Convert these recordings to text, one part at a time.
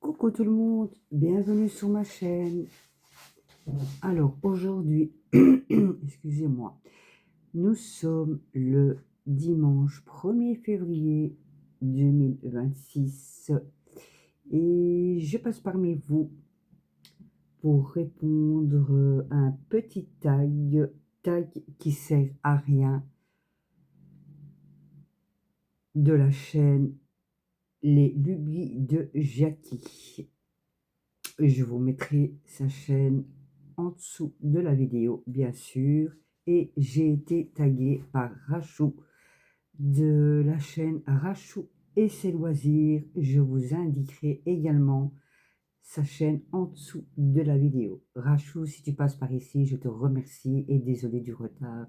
Coucou tout le monde, bienvenue sur ma chaîne. Alors aujourd'hui, excusez-moi, nous sommes le dimanche 1er février 2026 et je passe parmi vous pour répondre à un petit tag qui sert à rien de la chaîne Les Lubies de Jackie. Je vous mettrai sa chaîne en dessous de la vidéo, bien sûr. Et j'ai été tagué par Rachou de la chaîne Rachou et ses loisirs. Je vous indiquerai également sa chaîne en dessous de la vidéo. Rachou, si tu passes par ici, je te remercie et désolé du retard.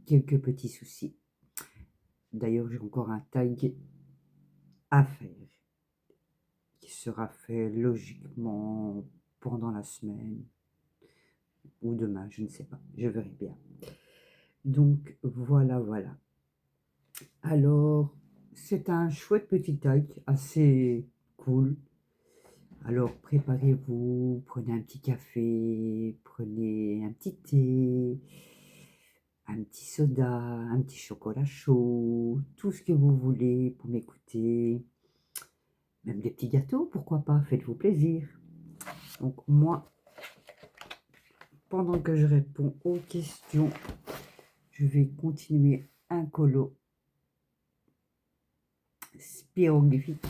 Quelques petits soucis. D'ailleurs, j'ai encore un tag à faire qui sera fait logiquement pendant la semaine ou demain, je ne sais pas, je verrai bien. Donc voilà. Alors, c'est un chouette petit tag, assez cool. Alors préparez-vous, prenez un petit café, prenez un petit thé, un petit soda, un petit chocolat chaud, tout ce que vous voulez pour m'écouter. Même des petits gâteaux, pourquoi pas, faites-vous plaisir. Donc moi, pendant que je réponds aux questions, je vais continuer un colo spirogyphique.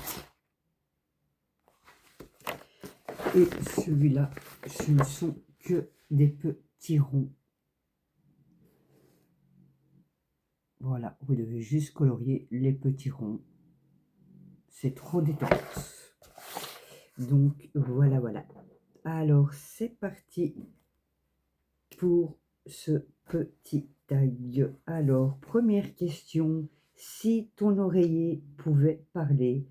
Et celui-là, ce ne sont que des petits ronds. Voilà, vous devez juste colorier les petits ronds. C'est trop détente. Donc voilà. Alors c'est parti pour ce petit tag. Alors première question, si ton oreiller pouvait parler,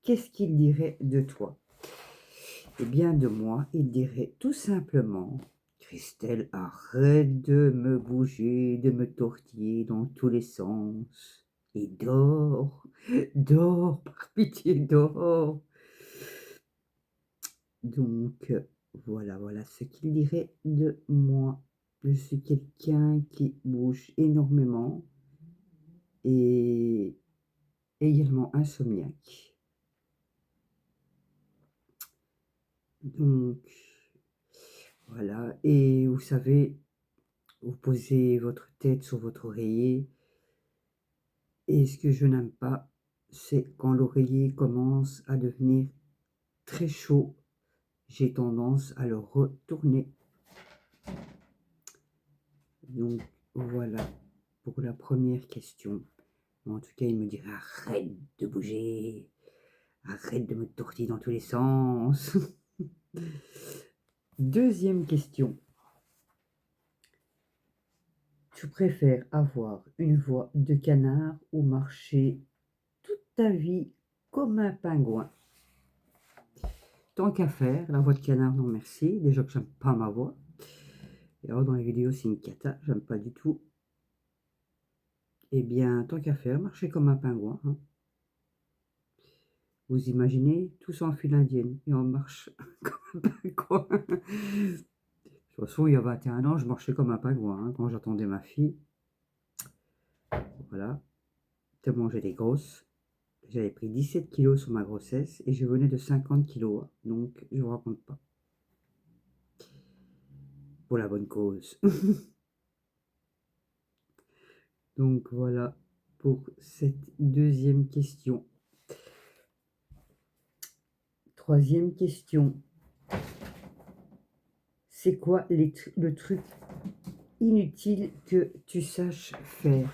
qu'est-ce qu'il dirait de toi? Eh bien de moi, il dirait tout simplement: Christelle, arrête de me bouger, de me tortiller dans tous les sens. Et dors, dors, par pitié, dors. Donc, voilà ce qu'il dirait de moi. Je suis quelqu'un qui bouge énormément et également insomniaque. Donc, voilà. Et vous savez, vous posez votre tête sur votre oreiller. Et ce que je n'aime pas, c'est quand l'oreiller commence à devenir très chaud. J'ai tendance à le retourner. Donc voilà pour la première question. En tout cas, il me dirait: arrête de bouger, arrête de me tortiller dans tous les sens. Deuxième question. Tu préfères avoir une voix de canard ou marcher toute ta vie comme un pingouin? Tant qu'à faire, la voix de canard, non merci. Déjà que j'aime pas ma voix. Et alors dans les vidéos, c'est une cata, j'aime pas du tout. Eh bien, tant qu'à faire, marcher comme un pingouin. Hein. Vous imaginez, tous en file indienne et on marche comme un pingouin. De toute façon, il y a 21 ans, je marchais comme un pingouin hein, quand j'attendais ma fille. Voilà, tellement j'étais grosse. J'avais pris 17 kilos sur ma grossesse et je venais de 50 kilos. Donc, je vous raconte pas. Pour la bonne cause. Donc, voilà pour cette deuxième question. Troisième question. C'est quoi le truc inutile que tu saches faire?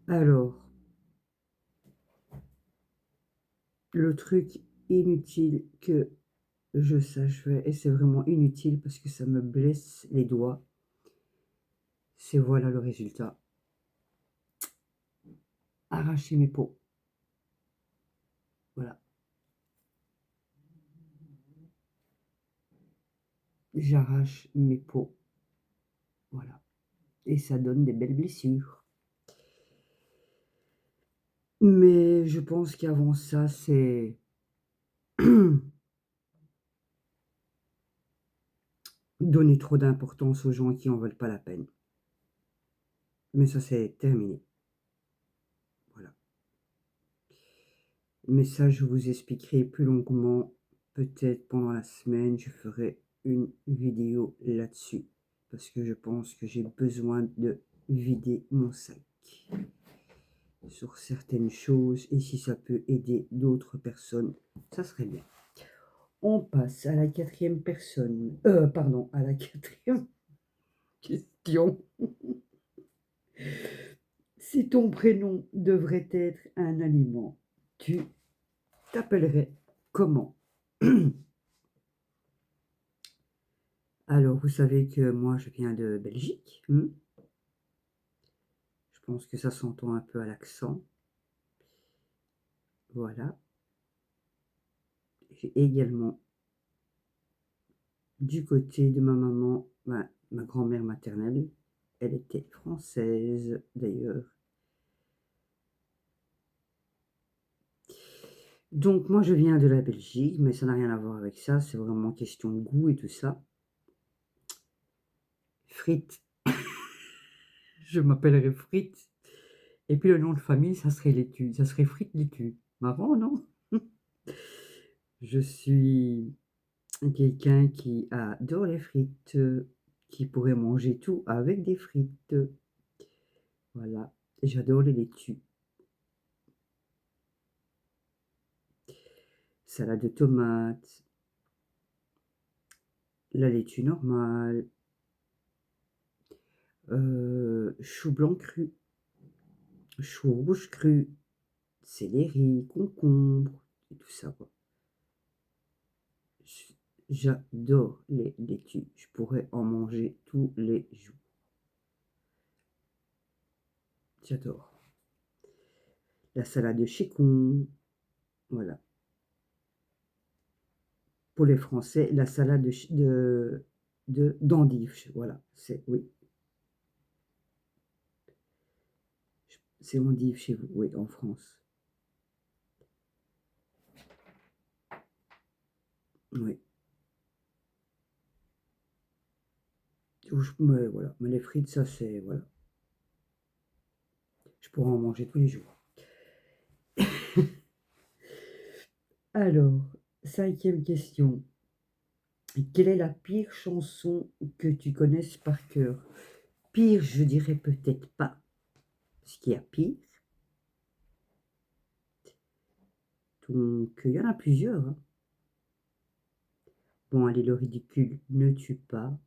Alors, le truc inutile que je sache faire, et c'est vraiment inutile parce que ça me blesse les doigts, c'est voilà le résultat. Arracher mes peaux. Voilà. J'arrache mes peaux. Voilà. Et ça donne des belles blessures. Mais je pense qu'avant ça, c'est Donner trop d'importance aux gens qui en veulent pas la peine. Mais ça, c'est terminé. Voilà. Mais ça, je vous expliquerai plus longuement. Peut-être pendant la semaine, je ferai une vidéo là-dessus. Parce que je pense que j'ai besoin de vider mon sac sur certaines choses. Et si ça peut aider d'autres personnes, ça serait bien. On passe à la quatrième personne. Pardon, à la quatrième question. Si ton prénom devrait être un aliment, tu t'appellerais comment? Alors, vous savez que moi, je viens de Belgique. Je pense que ça s'entend un peu à l'accent. Voilà. J'ai également, du côté de ma maman, ma grand-mère maternelle, elle était française d'ailleurs. Donc, moi, je viens de la Belgique, mais ça n'a rien à voir avec ça. C'est vraiment question de goût et tout ça. Frites. Je m'appellerais Frites. Et puis le nom de famille, ça serait Laitue. Ça serait Frites Laitue. Marrant, non? Je suis quelqu'un qui adore les frites, qui pourrait manger tout avec des frites. Voilà. J'adore les laitues. Salade de tomates, la laitue normale, chou blanc cru, chou rouge cru, céleri, concombre, et tout ça, quoi. J'adore les laitues. Je pourrais en manger tous les jours. J'adore. La salade de chicon, voilà. Pour les Français, la salade d'endives, voilà. C'est, oui. C'est endive chez vous, oui, en France. Oui. Mais voilà. Mais les frites, ça, c'est, voilà. Je pourrais en manger tous les jours. Alors, cinquième question. Quelle est la pire chanson que tu connaisses par cœur? Pire, je dirais peut-être pas, parce qu'il y a pire. Donc, il y en a plusieurs, hein. Bon, allez, le ridicule ne tue pas.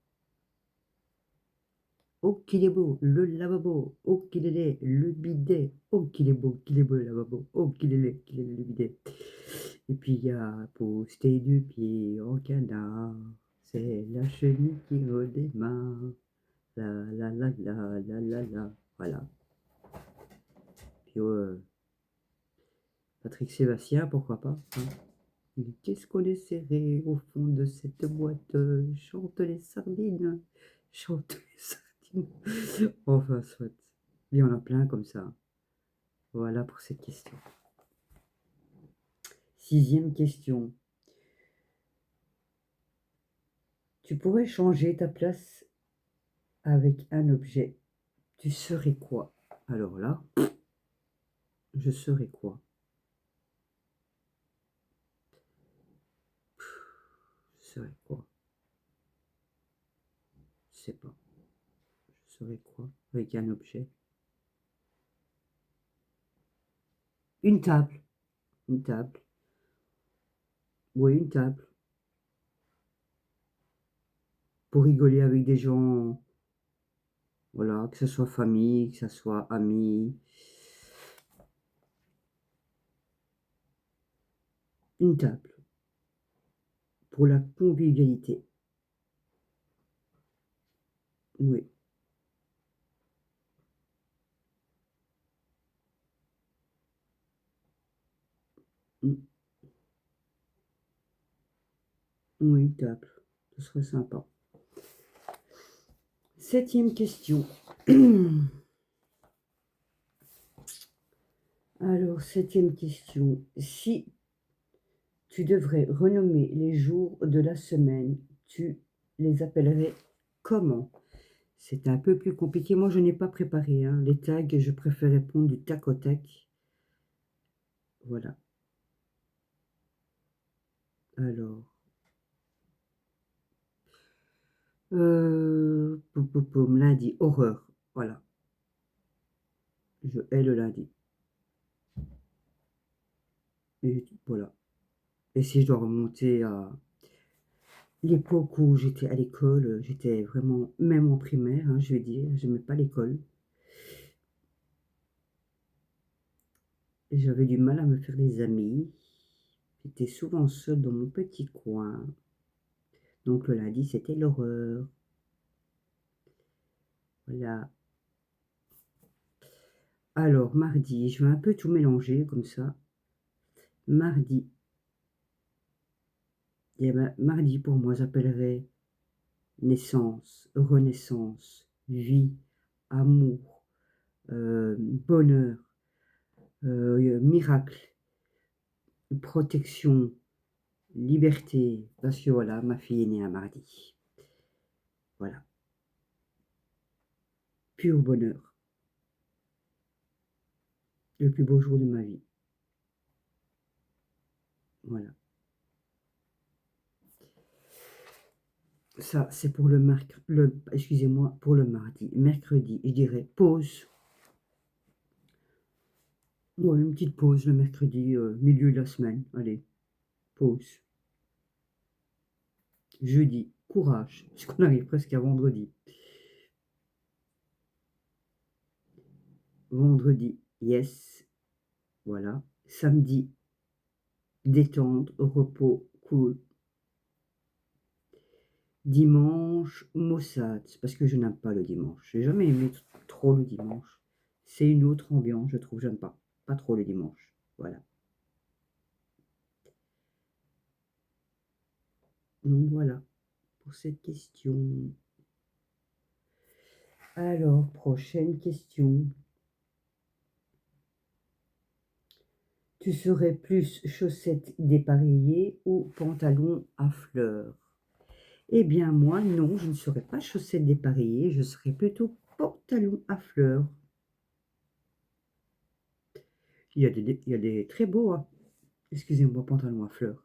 Oh, qu'il est beau, le lavabo. Oh, qu'il est laid, le bidet. Oh, qu'il est beau, le lavabo. Oh, qu'il est laid, qu'il est laid, le bidet. Et puis, il y a poster du pied en canard. C'est la chenille qui redémarre. La, la, la, la, la, la, la. Voilà. Puis, Patrick Sébastien, pourquoi pas, hein. Qu'est-ce qu'on est serré au fond de cette boîte? Chante les sardines. Chante les sardines. Enfin, soit. Il y en a plein comme ça. Voilà pour cette question. Sixième question. Tu pourrais changer ta place avec un objet. Tu serais quoi? Alors là, je serais quoi? Je serais quoi? Je sais pas. Je serais quoi avec un objet? Une table. Une table. Oui, une table. Pour rigoler avec des gens. Voilà, que ce soit famille, que ce soit amis. Une table. Pour la convivialité. Oui. Mm. Oui, une table. Ce serait sympa. Septième question. Alors, septième question. Si Tu devrais renommer les jours de la semaine. Tu les appellerais comment? C'est un peu plus compliqué. Moi, je n'ai pas préparé, hein. Les tags, je préfère répondre du tac au tac. Voilà. Alors, poum, poum, poum, lundi, horreur. Voilà. Je hais le lundi. Et voilà. Et si je dois remonter à l'époque où j'étais à l'école, j'étais vraiment, même en primaire, hein, je vais dire, j'aimais pas l'école. J'avais du mal à me faire des amis. J'étais souvent seule dans mon petit coin. Donc le lundi, c'était l'horreur. Voilà. Alors, mardi, je vais un peu tout mélanger comme ça. Mardi. Et ben, mardi, pour moi, j'appellerais naissance, renaissance, vie, amour, bonheur, miracle, protection, liberté. Parce que voilà, ma fille est née un mardi. Voilà. Pur bonheur. Le plus beau jour de ma vie. Voilà. Ça, c'est pour excusez-moi, pour le mardi. Mercredi, je dirais pause. Ouais, une petite pause le mercredi, milieu de la semaine. Allez, pause. Jeudi, courage, puisqu'on arrive presque à vendredi. Vendredi, yes, voilà. Samedi, détente, repos, cool. Dimanche, maussade, parce que je n'aime pas le dimanche. J'ai jamais aimé trop le dimanche. C'est une autre ambiance, je trouve. J'aime pas. Pas trop le dimanche. Voilà. Donc voilà pour cette question. Alors, prochaine question. Tu serais plus chaussettes dépareillées ou pantalon à fleurs? Eh bien, moi, non, je ne serais pas chaussettes dépareillées, je serais plutôt pantalon à fleurs. Il y a des très beaux, hein. Excusez-moi, pantalon à fleurs.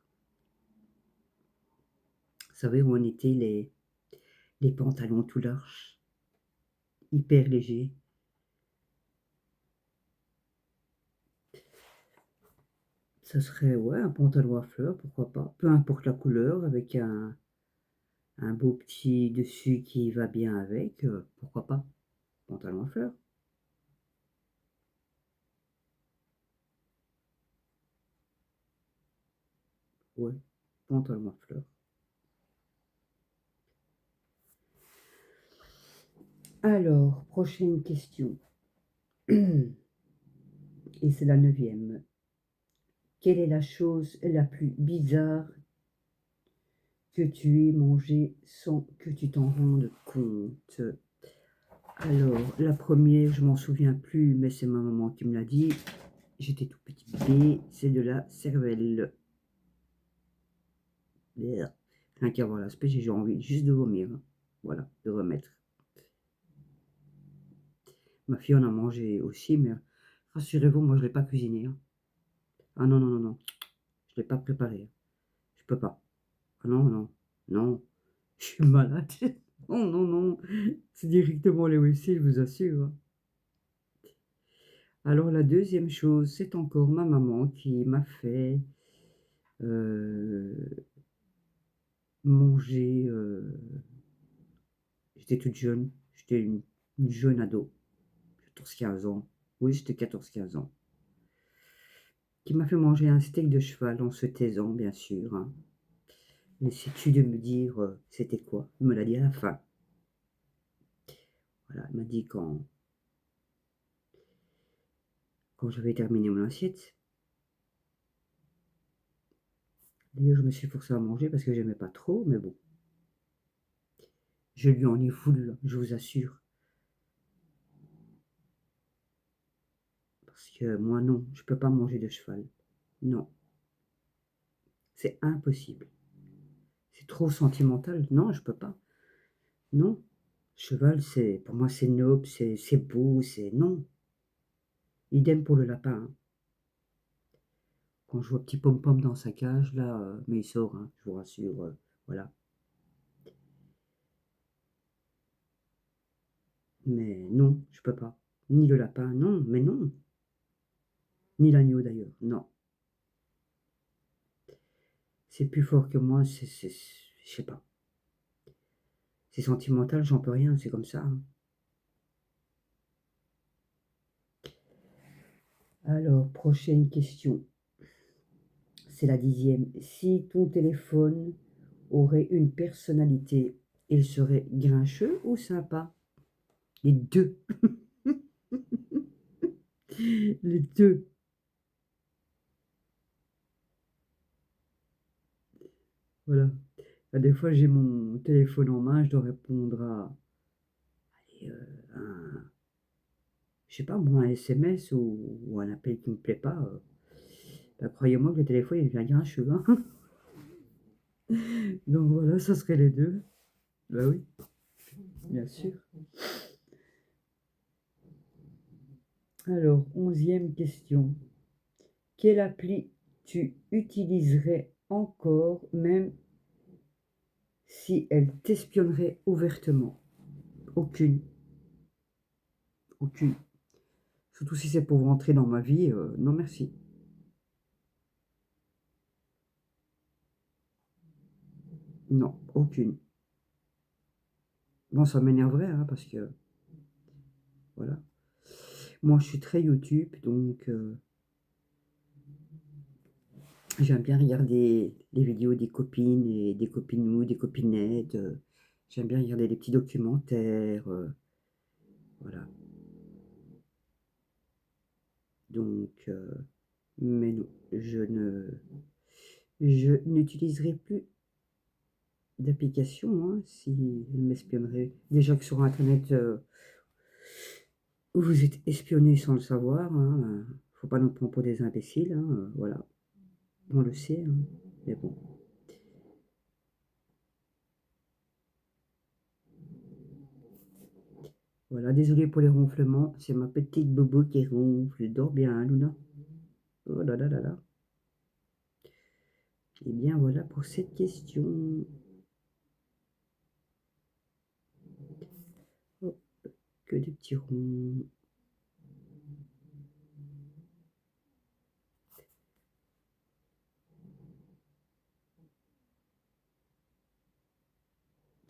Vous savez où on était les pantalons tout larges, hyper légers. Ça serait, ouais, un pantalon à fleurs, pourquoi pas. Peu importe la couleur, avec un beau petit dessus qui va bien avec, pourquoi pas. Pantalon à fleurs. Ouais, pantalon à fleurs. Alors, prochaine question. Et c'est la 9e. Quelle est la chose la plus bizarre que tu aies mangée sans que tu t'en rendes compte? Alors, la première, je m'en souviens plus, mais c'est ma maman qui me l'a dit. J'étais tout petit bébé, c'est de la cervelle. Bleh. Rien qu'à voir l'aspect, j'ai envie juste de vomir, hein. Voilà, de remettre. Ma fille en a mangé aussi, mais rassurez-vous, moi je ne l'ai pas cuisiné, hein. Ah non, non, non, non, je ne l'ai pas préparé. Je peux pas. Ah non, non, non, je suis malade. Non, non, non, c'est directement les WC, je vous assure, hein. Alors la deuxième chose, c'est encore ma maman qui m'a fait manger, j'étais toute jeune, j'étais une jeune ado, 14-15 ans. Oui, j'étais 14-15 ans. Qui m'a fait manger un steak de cheval en se taisant, bien sûr, hein. Mais c'est-tu de me dire c'était quoi? Il me l'a dit à la fin. Voilà, il m'a dit quand j'avais terminé mon assiette. D'ailleurs, je me suis forcée à manger parce que j'aimais pas trop, mais bon, je lui en ai voulu, hein, je vous assure. Parce que moi, non, je peux pas manger de cheval. Non, C'est impossible. C'est trop sentimental. Non, je peux pas. Non. Cheval, c'est pour moi, c'est noble, c'est beau, c'est non. Idem pour le lapin, hein. Quand je vois petit pom-pom dans sa cage, là, mais il sort, hein, je vous rassure, voilà. Mais non, je peux pas. Ni le lapin, non, mais non. Ni l'agneau d'ailleurs, non. C'est plus fort que moi, je sais pas. C'est sentimental, j'en peux rien, c'est comme ça, hein. Alors, prochaine question. C'est la 10e. Si ton téléphone aurait une personnalité, il serait grincheux ou sympa? Les deux. Les deux. Voilà. Bah, des fois, j'ai mon téléphone en main, je dois répondre à, allez, un, je sais pas moi, un SMS ou un appel qui me plaît pas. Bah, croyez-moi que le téléphone, il devient grincheux, hein. Donc voilà, ça serait les deux. Bah oui, bien sûr. Alors, 11e question. Quelle appli tu utiliserais encore, même si elle t'espionnerait ouvertement? Aucune. Aucune. Surtout si c'est pour rentrer dans ma vie, non merci. Non, aucune. Bon, ça m'énerverait, hein, parce que, voilà. Moi, je suis très YouTube, donc j'aime bien regarder les vidéos des copines et des copines ou des copinettes. J'aime bien regarder les petits documentaires, voilà. Donc, mais non, je n'utiliserai plus d'application, hein, si elle m'espionnerait. Déjà que sur internet, vous êtes espionné sans le savoir, hein, faut pas nous prendre pour des imbéciles, hein, voilà. On le sait, hein, mais bon. Voilà, désolé pour les ronflements, c'est ma petite bobo qui ronfle. Dors bien, hein, Luna. Oh là là là là. Et bien voilà pour cette question. Oh, que des petits ronds.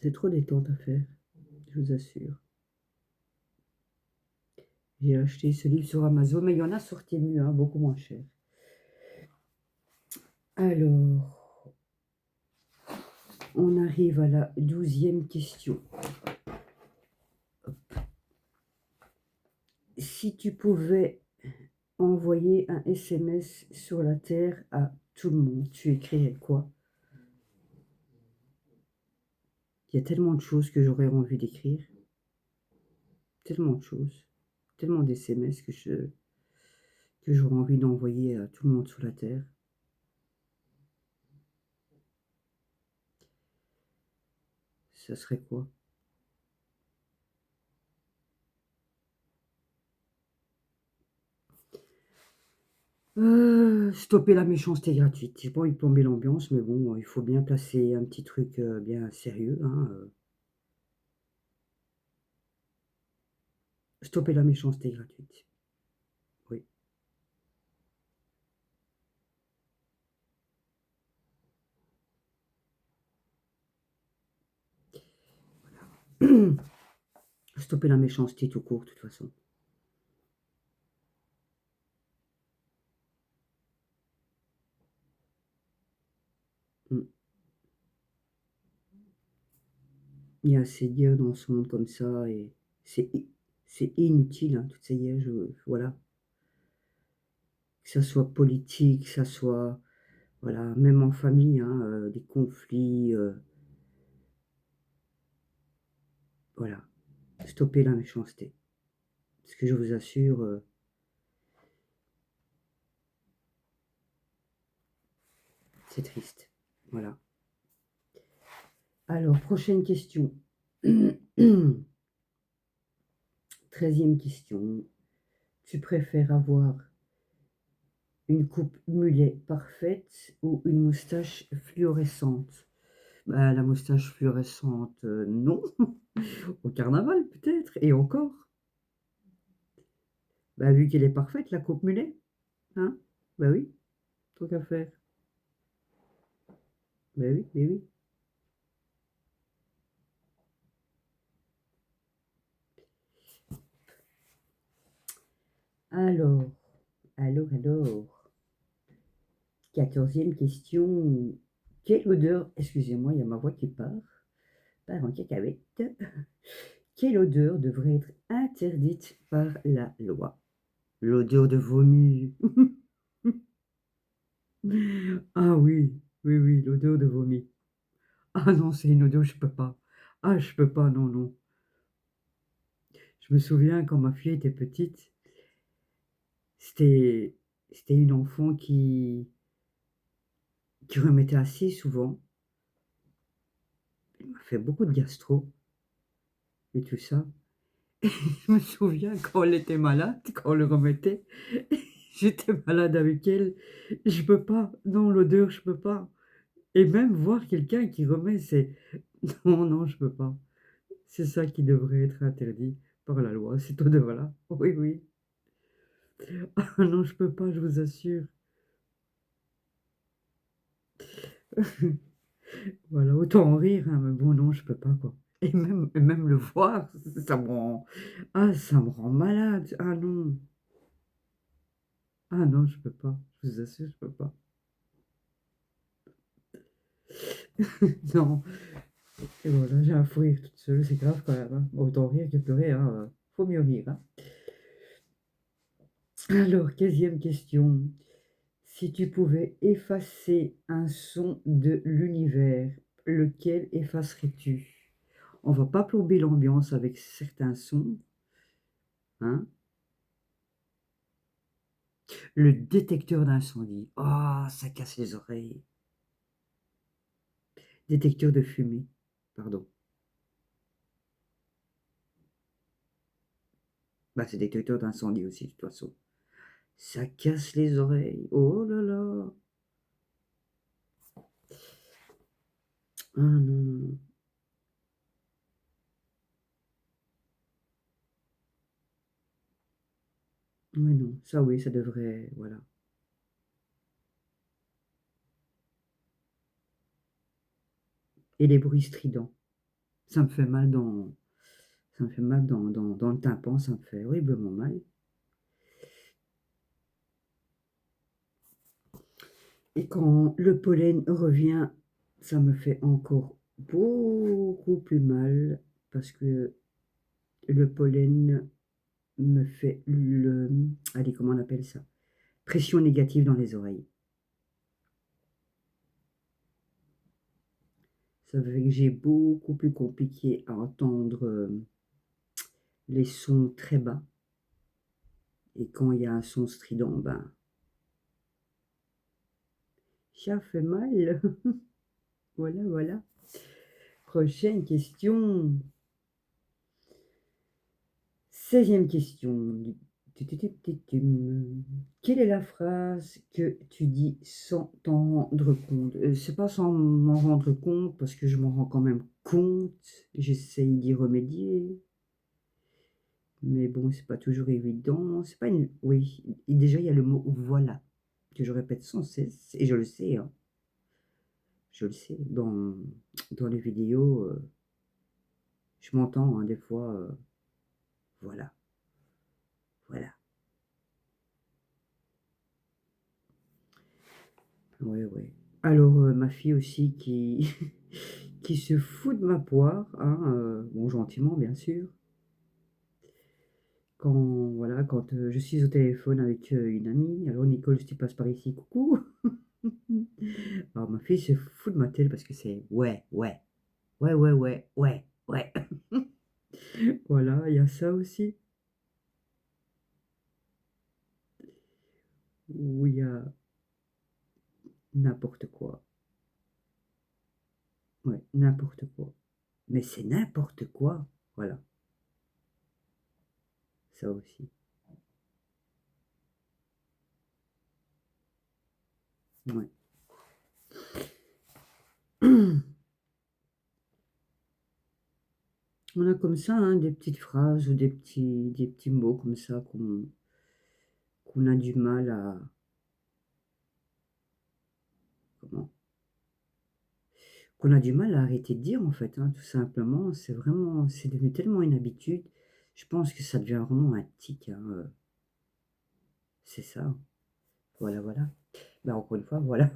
C'est trop détente à faire, je vous assure. J'ai acheté ce livre sur Amazon, mais il y en a sorti mieux, hein, beaucoup moins cher. Alors, on arrive à la 12e question. Si tu pouvais envoyer un SMS sur la Terre à tout le monde, tu écrirais quoi? Il y a tellement de choses que j'aurais envie d'écrire, tellement de choses, tellement d'SMS que j'aurais envie d'envoyer à tout le monde sur la Terre. Ça serait quoi? Stopper la méchanceté gratuite. J'ai pas envie de plomber l'ambiance, mais bon, il faut bien placer un petit truc, bien sérieux, hein, stopper la méchanceté gratuite. Oui. Stopper la méchanceté tout court, de toute façon. Mmh. Il y a assez de guerres dans ce monde comme ça et c'est c'est inutile, hein, toutes ces guerres, voilà. Que ça soit politique, que ça soit, voilà, même en famille, hein, des conflits, voilà. Stopper la méchanceté. Parce que je vous assure, C'est triste. Voilà. Alors, prochaine question. 13e question. Tu préfères avoir une coupe mulet parfaite ou une moustache fluorescente? Bah, la moustache fluorescente, non. Au carnaval peut-être et encore. Bah, vu qu'elle est parfaite, la coupe mulet, hein? Bah oui, tant qu'à faire. Bah oui, mais oui. Alors, alors. 14e question. Quelle odeur, excusez-moi, il y a ma voix qui part en cacahuète. Quelle odeur devrait être interdite par la loi? L'odeur de vomi. Ah oui, oui, oui, l'odeur de vomi. Ah non, c'est une odeur, je peux pas. Ah, je peux pas, non, non. Je me souviens quand ma fille était petite, c'était c'était une enfant qui remettait assez souvent. Elle m'a fait beaucoup de gastro et tout ça. Je me souviens quand elle était malade, quand on le remettait, j'étais malade avec elle. Je peux pas, non, l'odeur, je peux pas. Et même voir quelqu'un qui remet, c'est non, non, je peux pas. C'est ça qui devrait être interdit par la loi, cette odeur-là. Oui, oui. Ah non, je peux pas, je vous assure. Voilà, autant en rire, hein, mais bon, non, je peux pas, quoi. Et même le voir, ça me rend malade. Ah non, ah non, je peux pas. Je vous assure, je peux pas. Non, et voilà, j'ai un fou rire toute seule, c'est grave quand même, hein. Autant rire que pleurer, hein, faut mieux rire, hein. Alors, 15e question. Si tu pouvais effacer un son de l'univers, lequel effacerais-tu? On va pas plomber l'ambiance avec certains sons, hein. Le détecteur d'incendie. Ah, ça casse les oreilles. Détecteur de fumée, pardon. Bah, c'est détecteur d'incendie aussi, de toute façon. Ça casse les oreilles. Oh là là. Ah non, non, non. Oui, non. Ça, oui, ça devrait. Voilà. Et les bruits stridents. Ça me fait mal dans. Ça me fait mal dans le tympan, ça me fait horriblement mal. Et quand le pollen revient, ça me fait encore beaucoup plus mal parce que le pollen me fait allez, comment on appelle ça? Pression négative dans les oreilles. Ça fait que j'ai beaucoup plus compliqué à entendre les sons très bas. Et quand il y a un son strident, ben, ça fait mal. Voilà, voilà. Prochaine question. 16e question. Quelle est la phrase que tu dis sans t'en rendre compte? C'est pas sans m'en rendre compte, parce que je m'en rends quand même compte, j'essaye d'y remédier, mais bon, c'est pas toujours évident. C'est pas une oui, et déjà il y a le mot «voilà» que je répète sans cesse et je le sais, hein, je le sais. Dans les vidéos, je m'entends, hein, des fois, «voilà, voilà». Ouais, ouais. Alors, ma fille aussi qui qui se fout de ma poire, hein, bon gentiment bien sûr. Quand voilà, quand, je suis au téléphone avec, une amie: «Allô Nicole, si tu passes par ici, coucou». Alors ma fille se fout de ma tête parce que c'est: «Ouais, ouais, ouais, ouais, ouais, ouais, ouais». Voilà, il y a ça aussi. Où il y a n'importe quoi. Ouais, n'importe quoi. Mais c'est n'importe quoi, voilà, ça aussi. Ouais. On a comme ça, hein, des petites phrases ou des petits mots comme ça qu'on a du mal à comment? Qu'on a du mal à arrêter de dire en fait, hein, tout simplement. C'est devenu tellement une habitude. Je pense que ça devient vraiment un tic, hein, c'est ça. Voilà, voilà. Bah, encore une fois, voilà.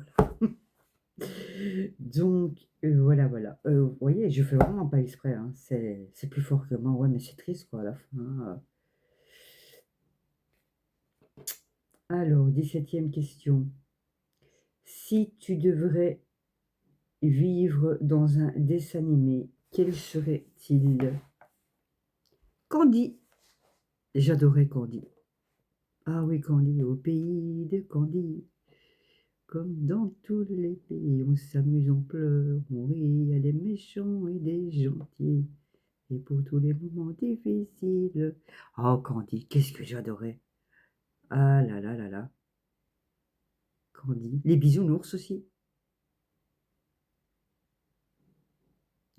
Donc, voilà, voilà. Vous voyez, je fais vraiment pas exprès, hein. C'est plus fort que moi. Ouais, mais c'est triste quoi à la fin, Alors, 17e question. Si tu devrais vivre dans un dessin animé, quel serait-il? Candy. J'adorais Candy. Ah oui, Candy, au pays de Candy. Comme dans tous les pays, on s'amuse, on pleure, on rit, il y a des méchants et des gentils. Et pour tous les moments difficiles. Oh, Candy, qu'est-ce que j'adorais. Ah là là là là. Candy. Les bisounours aussi.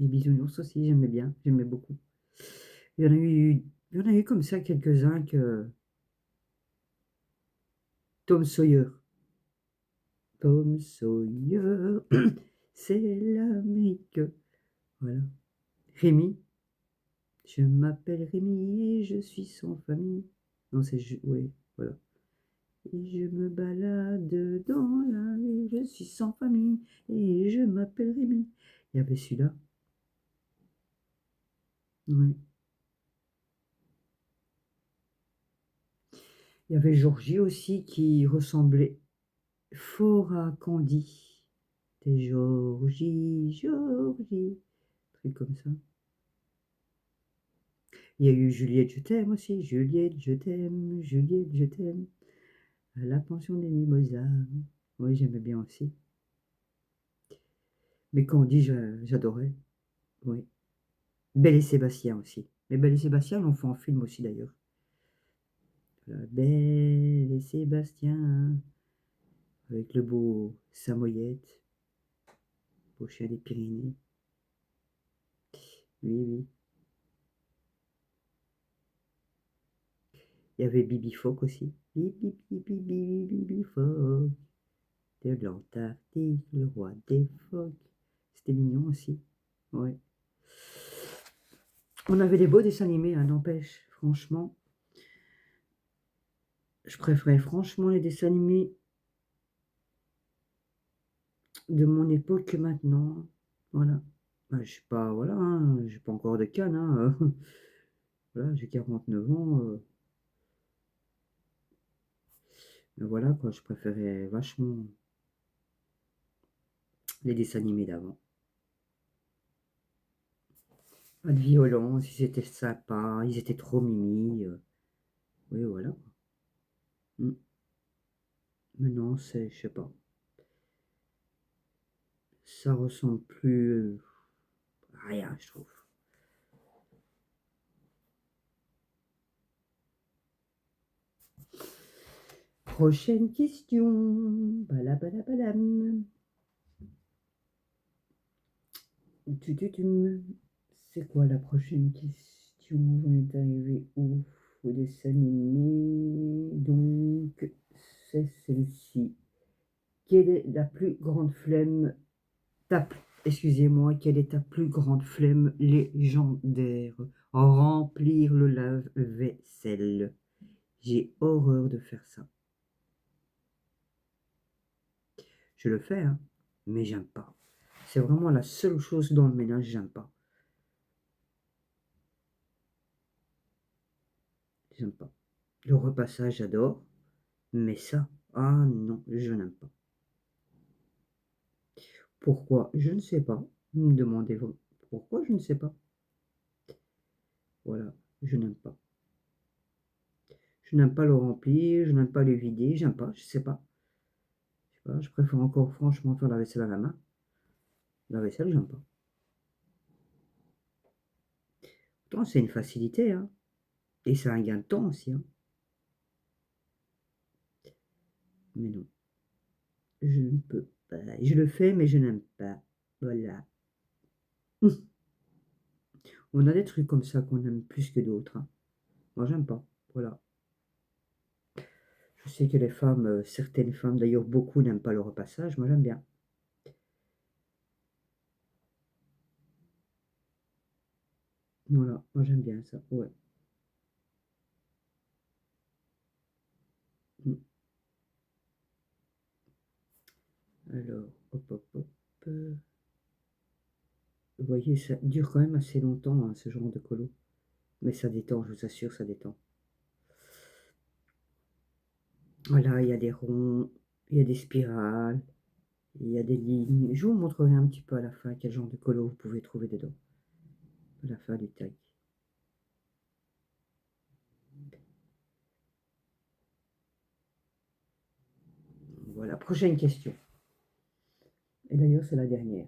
Les bisounours aussi, j'aimais bien, j'aimais beaucoup. Il y en a eu, il y en a eu comme ça quelques-uns que Tom Sawyer. Tom Sawyer, c'est l'Amérique. Voilà. Rémi. Je m'appelle Rémi et je suis sans famille. Non, oui, voilà. Et je me balade dans la rue, je suis sans famille et je m'appelle Rémi. Il y avait celui-là. Oui. Il y avait Georgie aussi qui ressemblait fort à Candy. C'était Georgie, Georgie. Truc comme ça. Il y a eu Juliette, je t'aime aussi. Juliette, je t'aime. Juliette, je t'aime. À la pension des Mimosas. Oui, j'aimais bien aussi. Mais Candy, j'adorais. Oui. Belle et Sébastien aussi. Mais Belle et Sébastien, on en fait un film aussi d'ailleurs. Voilà, Belle et Sébastien, avec le beau Samoyette, beau chien des Pyrénées. Oui, oui. Il y avait Bibi Phoque aussi. Bibi, bibi, bibi, Bibi Phoque, de l'Antarctique, le roi des phoques. C'était mignon aussi. Ouais. On avait des beaux dessins animés, hein, n'empêche. Franchement, je préférais franchement les dessins animés de mon époque que maintenant. Voilà. Bah, je suis pas, voilà, hein, j'ai pas encore de canne, hein, voilà, j'ai 49 ans, mais voilà quoi, je préférais vachement les dessins animés d'avant. Pas de violence, ils étaient sympas, ils étaient trop mimi, oui voilà. Mmh. Maintenant c'est je sais pas, ça ressemble plus, à rien je trouve. Prochaine question, balabalabalam. Tututum. C'est quoi la prochaine question? J'en étais arrivée où? Au dessin animé. Donc, c'est celle-ci. Quelle est la plus grande flemme excusez-moi, quelle est ta plus grande flemme légendaire? Remplir le lave-vaisselle. J'ai horreur de faire ça. Je le fais, hein, mais j'aime pas. C'est vraiment la seule chose dans le ménage, j'aime pas. J'aime pas. Le repassage, j'adore. Mais ça, ah non, je n'aime pas. Pourquoi? Je ne sais pas. Demandez-vous. Pourquoi? Je ne sais pas. Voilà, je n'aime pas. Je n'aime pas le remplir, je n'aime pas le vider, j'aime pas, je sais pas. pas, je préfère encore franchement faire la vaisselle à la main. La vaisselle, j'aime pas. Pourtant, c'est une facilité, hein, et c'est un gain de temps aussi, hein. Mais non, je ne peux pas. Je le fais, mais je n'aime pas. Voilà. On a des trucs comme ça qu'on aime plus que d'autres, hein. Moi, j'aime pas. Voilà. Je sais que les femmes, certaines femmes, d'ailleurs beaucoup, n'aiment pas le repassage. Moi, j'aime bien. Voilà, moi j'aime bien ça, ouais. Mm. Alors, hop, hop, hop. Vous voyez, ça dure quand même assez longtemps, hein, ce genre de colo. Mais ça détend, je vous assure, ça détend. Voilà, il y a des ronds, il y a des spirales, il y a des lignes. Je vous montrerai un petit peu à la fin quel genre de colo vous pouvez trouver dedans. À la fin du tag. Voilà, prochaine question. Et d'ailleurs, c'est la dernière.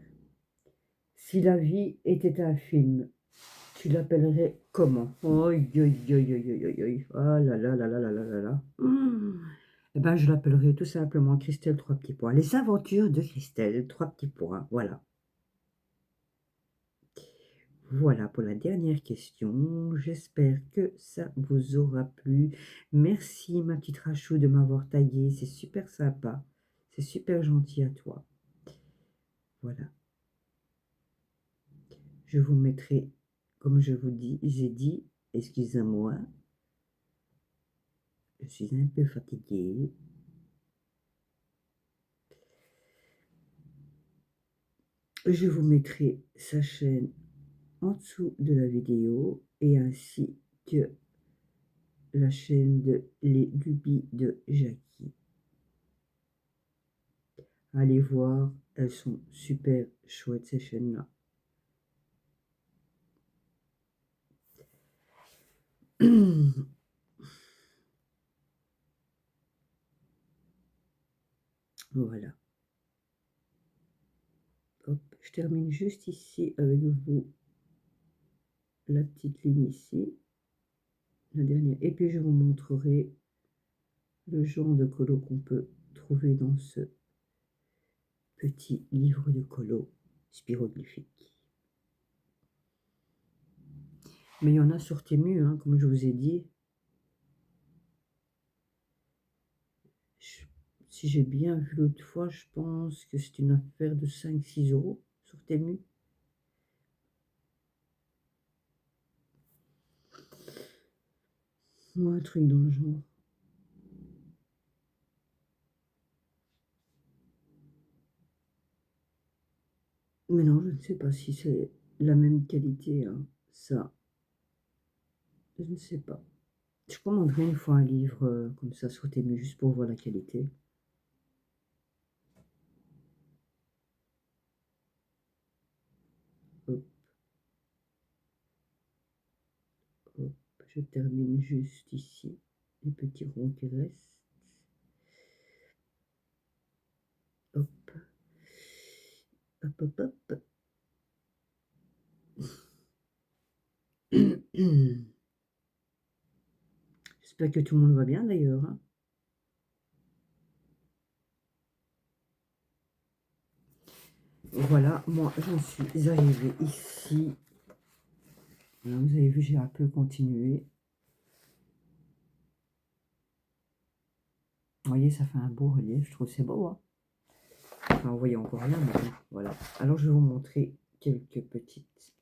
Si la vie était un film, tu l'appellerais comment? Oi, oi, oi, oi, oi, oi, oi. Ah là là là là là là là là. Eh ben, je l'appellerai tout simplement Christelle, 3 petits points. Les aventures de Christelle, 3 petits points. Voilà. Voilà pour la dernière question. J'espère que ça vous aura plu. Merci, ma petite Rachou, de m'avoir tagué. C'est super sympa. C'est super gentil à toi. Voilà. Je vous mettrai, comme je vous dis, j'ai dit, excusez-moi, je suis un peu fatiguée. Je vous mettrai sa chaîne en dessous de la vidéo et ainsi que la chaîne de Les Lubies de Jackie. Allez voir, elles sont super chouettes ces chaînes-là. Voilà. Hop, je termine juste ici avec vous la petite ligne ici, la dernière. Et puis je vous montrerai le genre de colo qu'on peut trouver dans ce petit livre de colo spiroglyphique. Mais il y en a sur Temu, hein, comme je vous ai dit. Si j'ai bien vu l'autre fois, je pense que c'est une affaire de 5-6 € sur Temu. Moi, un truc dans le genre. Mais non, je ne sais pas si c'est la même qualité, hein. Ça, je ne sais pas. Je commanderai une fois un livre comme ça sur Temu, juste pour voir la qualité. Hop, hop, je termine juste ici, les petits ronds qui restent. Hop, hop, hop, hop. J'espère que tout le monde va bien d'ailleurs, hein. Voilà, moi j'en suis arrivée ici. Vous avez vu, j'ai un peu continué. Vous voyez, ça fait un beau relief, je trouve c'est beau, hein. Enfin, vous voyez encore rien, mais bon, voilà. Alors, je vais vous montrer quelques petites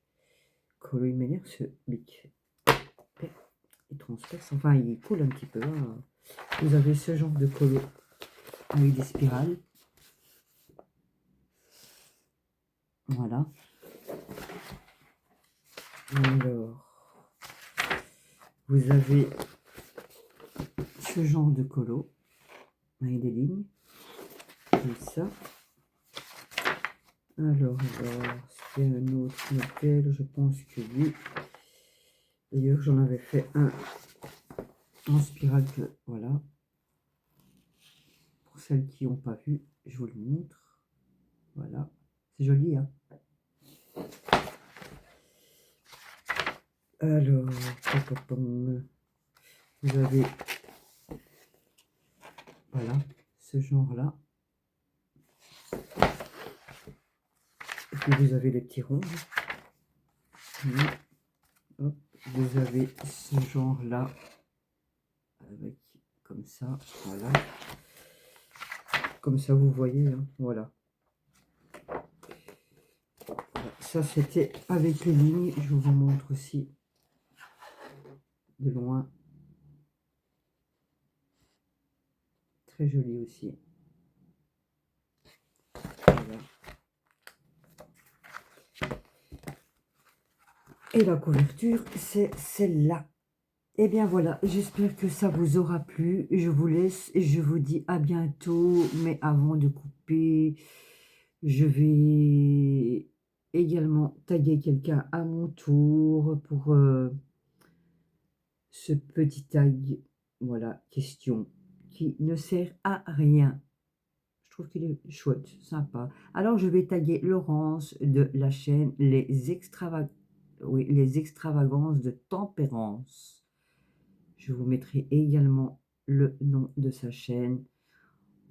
colos. Il m'énerve ce bic. Il transperce, enfin, il coule un petit peu, hein. Vous avez ce genre de colo avec des spirales. Voilà. Alors, vous avez ce genre de colo avec des lignes. Comme ça. Alors, est-ce qu'il y a un autre modèle? Je pense que oui. D'ailleurs, j'en avais fait un en spirale que, voilà. Pour celles qui n'ont pas vu. je vous le montre. Voilà, c'est joli, hein. Alors, vous avez, voilà, ce genre-là. Et puis vous avez les petits ronds. Hop, vous avez ce genre-là, avec comme ça, voilà. Comme ça, vous voyez, hein, voilà. Ça, c'était avec les lignes. Je vous montre aussi de loin. Très joli aussi. Voilà. Et la couverture, c'est celle-là. Et bien voilà, j'espère que ça vous aura plu. Je vous laisse et je vous dis à bientôt. Mais avant de couper, je vais également taguer quelqu'un à mon tour pour ce petit tag. Voilà, question qui ne sert à rien. Je trouve qu'il est chouette, sympa. Alors, je vais taguer Laurence de la chaîne Les Extravagances de Tempérance. Je vous mettrai également le nom de sa chaîne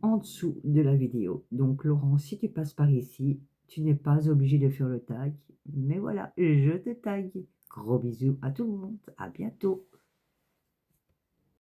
en dessous de la vidéo. Donc, Laurence, si tu passes par ici, tu n'es pas obligé de faire le tag. Mais voilà, je te tag. Gros bisous à tout le monde. À bientôt.